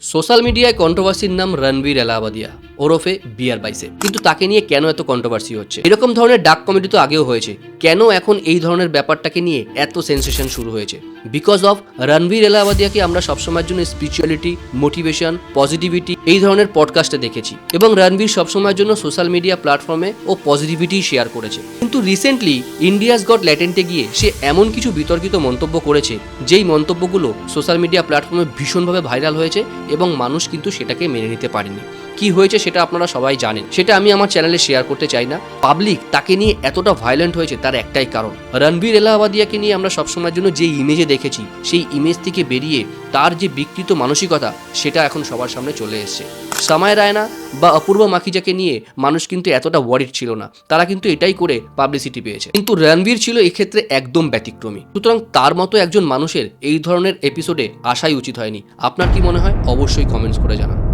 Social মিডিয়ায় কন্ট্রোভার্সির নাম রণবীর এলাহাবাদিয়া ওরফে বিয়ার বাইসে। কিন্তু তাকে নিয়ে কেন এত কন্ট্রোভার্সি হচ্ছে? এরকম ধরনের ডার্ক কমেডি তো আগেও হয়েছে, কেন এখন এই ধরনের ব্যাপারটাকে নিয়ে এত সেন্সেশন শুরু হয়েছে? বিকজ অফ রণবীর এলাহাবাদিয়াকে আমরা সবসময়ের জন্য স্পিরিচুয়ালিটি, মোটিভেশন, পজিটিভিটি এই ধরনের পডকাস্টে দেখেছি এবং রণবীর সবসময়ের জন্য সোশ্যাল মিডিয়া প্ল্যাটফর্মে ও পজিটিভিটি শেয়ার করেছে। কিন্তু রিসেন্টলি ইন্ডিয়াস গট ল্যাটেন্টে গিয়ে সে এমন কিছু বিতর্কিত মন্তব্য করেছে যেই মন্তব্যগুলো সোশ্যাল মিডিয়া প্ল্যাটফর্মে ভীষণভাবে ভাইরাল হয়েছে এবং মানুষ কিন্তু সেটাকে মেনে নিতে পারেনি। কি হয়েছে সেটা আপনারা সবাই জানেন, সেটা আমি আমার চ্যানেলে শেয়ার করতে চাই না। পাবলিক তাকে নিয়ে এতটা ভায়োলেন্ট হয়েছে তার একটাই কারণ, রণবীর এলাহাবাদিয়াকে নিয়ে আমরা সবসময়ের জন্য যে ইমেজে দেখেছি সেই ইমেজ থেকে বেরিয়ে তার যে বিকৃত মানসিকতা সেটা এখন সবার সামনে চলে এসেছে। সময় রায়না বা অপূর্বা মাখিজাকে নিয়ে মানুষ কিন্তু এতটা ওয়ারিড ছিল না, তারা কিন্তু এটাই করে পাবলিসিটি পেয়েছে। কিন্তু রণবীর ছিল এক্ষেত্রে একদম ব্যতিক্রমী। সুতরাং তার মতো একজন মানুষের এই ধরনের এপিসোডে আসাই উচিত হয়নি। আপনার কি মনে হয়? অবশ্যই কমেন্টস করে জানান।